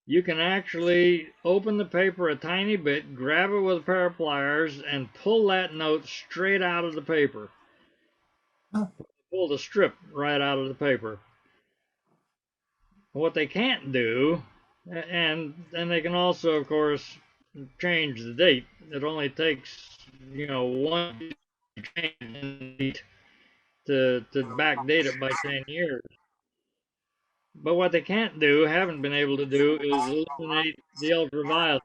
You can actually open the paper a tiny bit, grab it with a pair of pliers, and pull that note straight out of the paper. Pull the strip right out of the paper. What they can't do, and they can also, of course, change the date. It only takes, one change to backdate it by 10 years. But what they can't do, haven't been able to do, is eliminate the ultraviolet.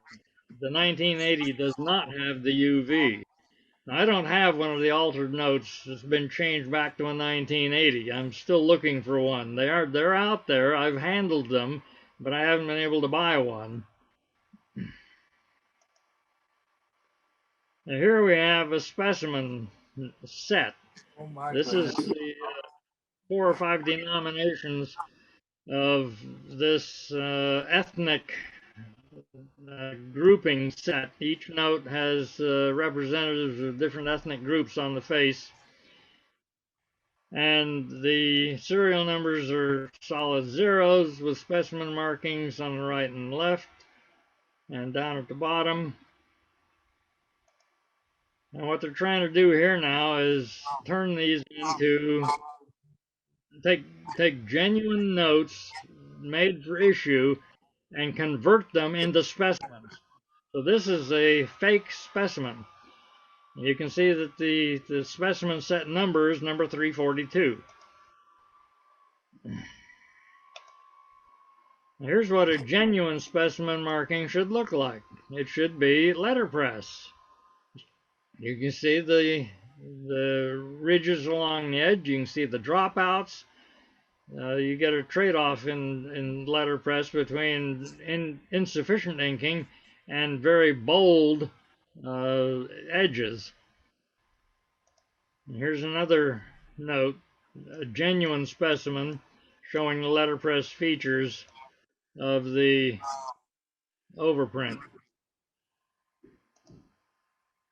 The 1980 does not have the UV. Now, I don't have one of the altered notes that's been changed back to a 1980. I'm still looking for one. They're out there. I've handled them, but I haven't been able to buy one. Now, here we have a specimen set. This is the 4 or 5 denominations of this ethnic grouping set. Each note has representatives of different ethnic groups on the face, and the serial numbers are solid zeros with specimen markings on the right and left and down at the bottom. And what they're trying to do here now is turn these into, take genuine notes made for issue and convert them into specimens. So this is a fake specimen. You can see that the specimen set number is number 342. Here's what a genuine specimen marking should look like. It should be letterpress. You can see the ridges along the edge. You can see the dropouts. You get a trade-off in letterpress between insufficient inking and very bold edges. And here's another note, a genuine specimen showing the letterpress features of the overprint.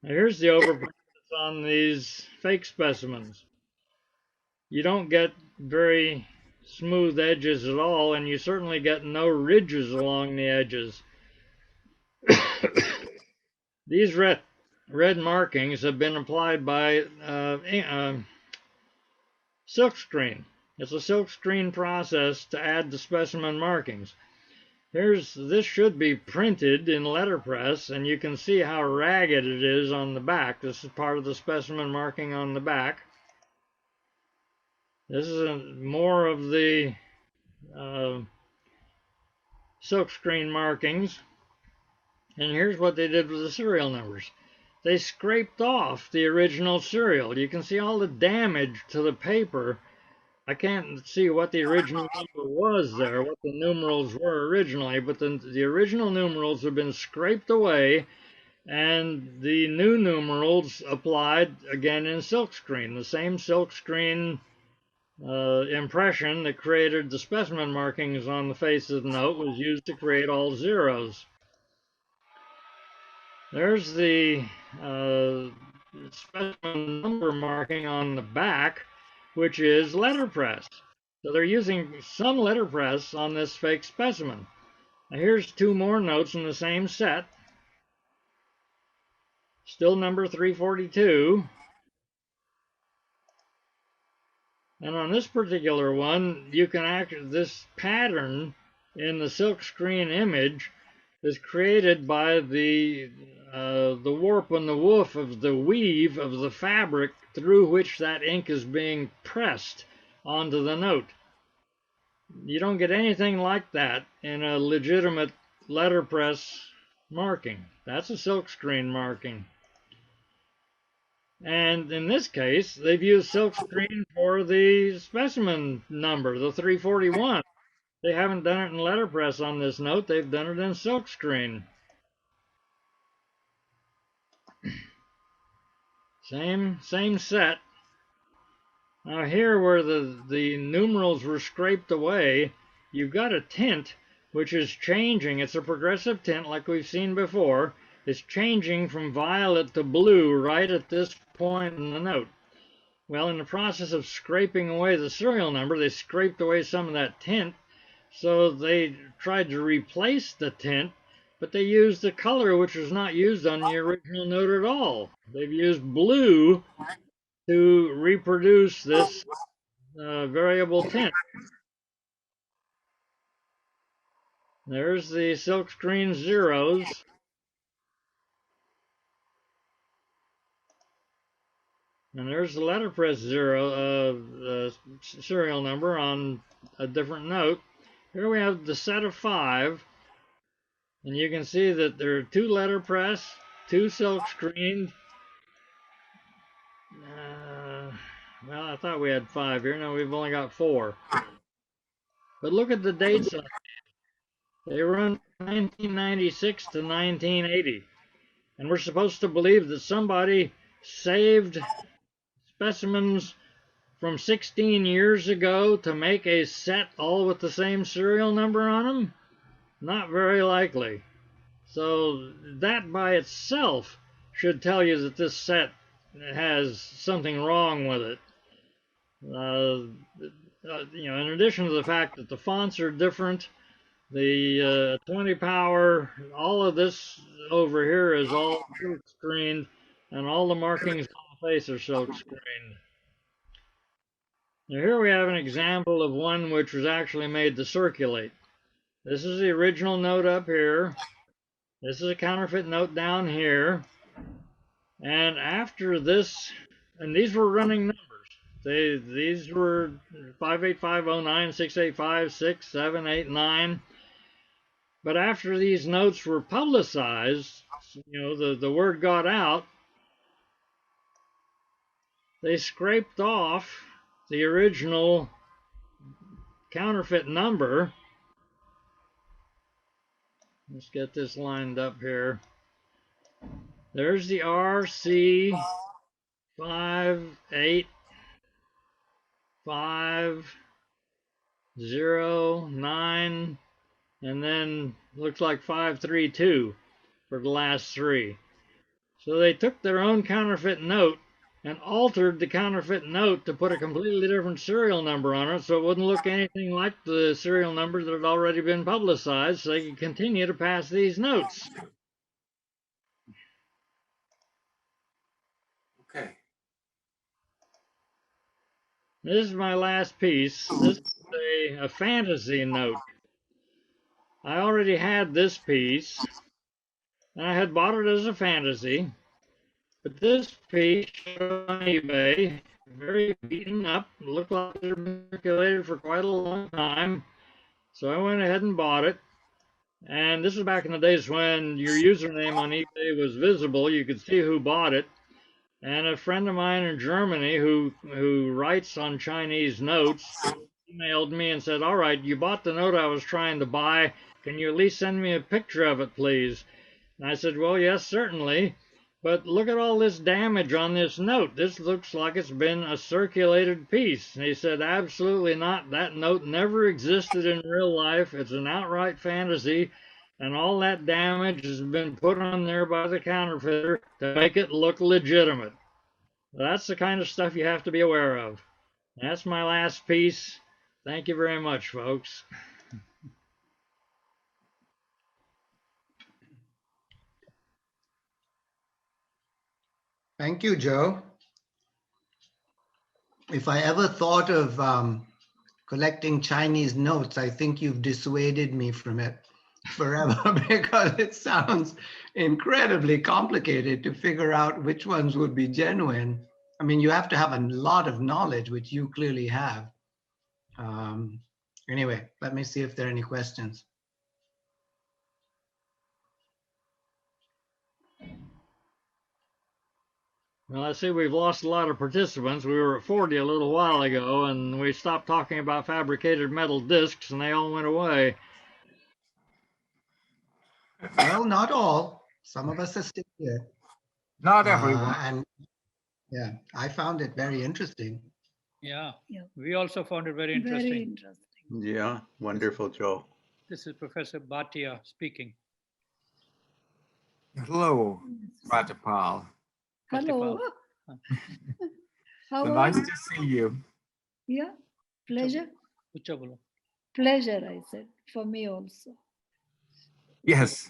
Now here's the overprint that's on these fake specimens. You don't get very smooth edges at all, and you certainly get no ridges along the edges. These red markings have been applied by silkscreen. It's a silkscreen process to add the specimen markings. This should be printed in letterpress, and you can see how ragged it is on the back. This is part of the specimen marking on the back. This is more of the silkscreen markings. And here's what they did with the serial numbers. They scraped off the original serial. You can see all the damage to the paper. I can't see what the original number was there, what the numerals were originally, but the original numerals have been scraped away, and the new numerals applied again in silkscreen. The same silkscreen impression that created the specimen markings on the face of the note was used to create all zeros. There's the specimen number marking on the back, which is letterpress. So they're using some letterpress on this fake specimen. Now here's two more notes in the same set. Still number 342. And on this particular one, you can this pattern in the silkscreen image is created by the warp and the woof of the weave of the fabric through which that ink is being pressed onto the note. You don't get anything like that in a legitimate letterpress marking. That's a silkscreen marking. And in this case, they've used silkscreen for the specimen number, the 341. They haven't done it in letterpress on this note. They've done it in silkscreen. Same set. Now here where the numerals were scraped away, you've got a tint which is changing. It's a progressive tint like we've seen before. It's changing from violet to blue right at this point in the note. Well, in the process of scraping away the serial number, they scraped away some of that tint, so they tried to replace the tint, but they used the color which was not used on the original note at all. They've used blue to reproduce this variable tint. There's the silkscreen zeros. And there's the letterpress serial number on a different note. Here we have the set of 5. And you can see that there are 2 letterpress, 2 silkscreen. Well, I thought we had 5 here. No, we've only got 4. But look at the dates on it. They run 1996 to 1980. And we're supposed to believe that somebody saved specimens from 16 years ago to make a set all with the same serial number on them? Not very likely. So that by itself should tell you that this set has something wrong with it. In addition to the fact that the fonts are different, the 20 power, all of this over here is all silk screened, and all the markings on the face are silk screened. Now here we have an example of one which was actually made to circulate. This is the original note up here. This is a counterfeit note down here. And after this, and these were running numbers. These were 58509, 685, 6, 7, 8, 9. But after these notes were publicized, the word got out, they scraped off the original counterfeit number. Let's get this lined up here. There's the RC 58509, and then looks like 532 for the last 3. So they took their own counterfeit note and altered the counterfeit note to put a completely different serial number on it so it wouldn't look anything like the serial number that had already been publicized, so they could continue to pass these notes. Okay. This is my last piece. This is a fantasy note. I already had this piece, and I had bought it as a fantasy, but this piece on eBay very beaten up, looked like they'd been circulated for quite a long time. So I went ahead and bought it. And this was back in the days when your username on eBay was visible. You could see who bought it. And a friend of mine in Germany who writes on Chinese notes emailed me and said, "All right, you bought the note I was trying to buy. Can you at least send me a picture of it, please?" And I said, "Well, yes, certainly. But look at all this damage on this note. This looks like it's been a circulated piece." And he said, "Absolutely not. That note never existed in real life. It's an outright fantasy. And all that damage has been put on there by the counterfeiter to make it look legitimate." That's the kind of stuff you have to be aware of. That's my last piece. Thank you very much, folks. Thank you, Joe. If I ever thought of collecting Chinese notes, I think you've dissuaded me from it forever because it sounds incredibly complicated to figure out which ones would be genuine. I mean, you have to have a lot of knowledge, which you clearly have. Anyway, let me see if there are any questions. Well, I see we've lost a lot of participants. We were at 40 a little while ago, and we stopped talking about fabricated metal discs, and they all went away. Well, not all. Some of us are still here. Not everyone. And yeah, I found it very interesting. Yeah, Yeah. we also found it very interesting. Very interesting. Yeah, wonderful, Joe. This is Professor Bhatia speaking. Hello, Ratapal. Hello. How So are nice you? to see you. Yeah, pleasure. Ucha bolo. Pleasure, I said, for me also. Yes.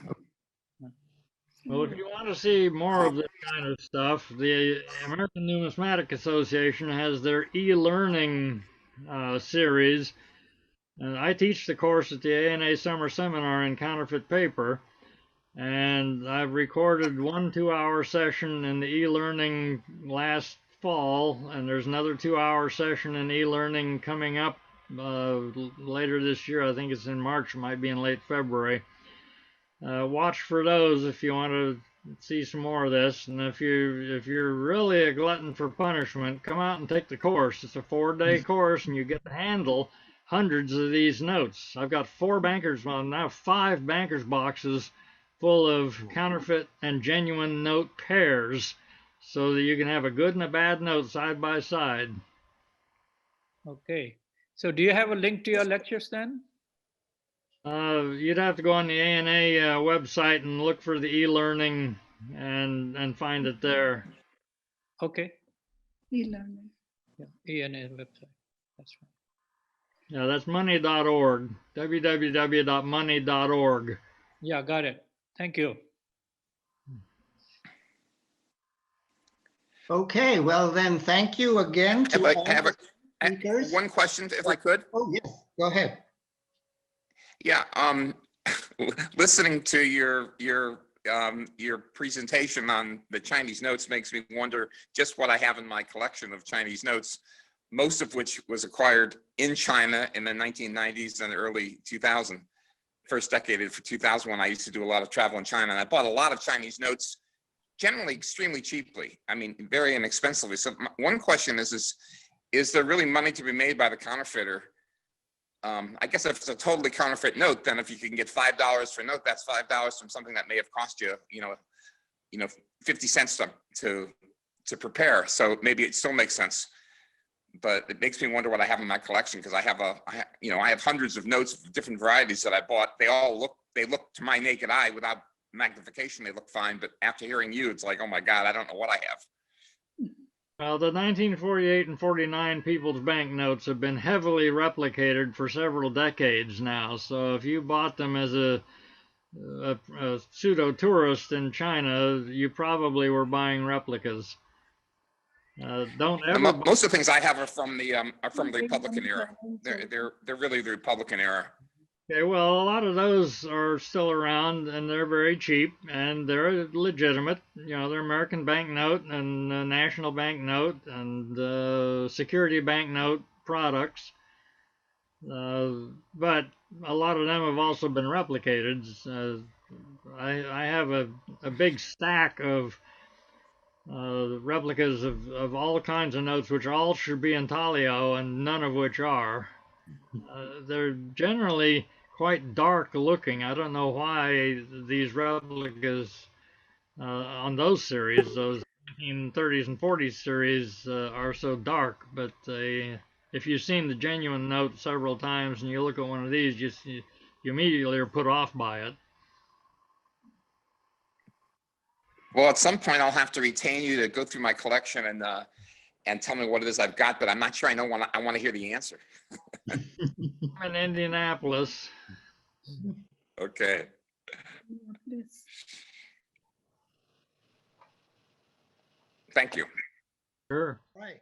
Well, if you want to see more of this kind of stuff, the American Numismatic Association has their e-learning series. And I teach the course at the ANA Summer Seminar in counterfeit paper. And I've recorded 1 2-hour session in the e-learning last fall, and there's another 2-hour session in e-learning coming up later this year. I think it's in March, it might be in late February. Watch for those if you want to see some more of this. And if you're really a glutton for punishment, come out and take the course. It's a 4-day course, and you get to handle hundreds of these notes. I've got 4 bankers, well now 5 bankers boxes full of counterfeit and genuine note pairs, so that you can have a good and a bad note side by side. Okay. So do you have a link to your lectures then? You'd have to go on the ANA website and look for the e-learning and find it there. Okay. E-learning. Yeah, ANA website. That's right. Yeah, that's money.org, www.money.org. Yeah, got it. Thank you. Okay, well then, thank you again to all I have the speakers. one question, if I could. Oh, yes, go ahead. Yeah, listening to your presentation on the Chinese notes makes me wonder just what I have in my collection of Chinese notes, most of which was acquired in China in the 1990s and early 2000. First decade of 2001, I used to do a lot of travel in China, and I bought a lot of Chinese notes, generally extremely cheaply. I mean, very inexpensively. So one question is there really money to be made by the counterfeiter? I guess if it's a totally counterfeit note, then if you can get $5 for a note, that's $5 from something that may have cost you, 50 cents to prepare. So maybe it still makes sense. But it makes me wonder what I have in my collection, because I have hundreds of notes of different varieties that I bought. They look to my naked eye without magnification, they look fine. But after hearing you, it's like, oh my God, I don't know what I have. Well, the 1948 and 49 People's Bank notes have been heavily replicated for several decades now. So if you bought them as a pseudo-tourist in China, you probably were buying replicas. Don't ever. Most of the things I have are from the Republican era. They're really the Republican era. Okay, well, a lot of those are still around and they're very cheap and they're legitimate. You know, they're American banknote and national banknote and security banknote products. But a lot of them have also been replicated. I have a big stack of replicas of all kinds of notes, which all should be intaglio and none of which are. They're generally quite dark looking. I don't know why these replicas on those series, those 1930s and 40s series, are so dark. But if you've seen the genuine note several times and you look at one of these, you immediately are put off by it. Well, at some point I'll have to retain you to go through my collection and tell me what it is I've got, but I'm not sure I want to hear the answer. I'm in Indianapolis. Okay. Yes. Thank you. Sure. Right.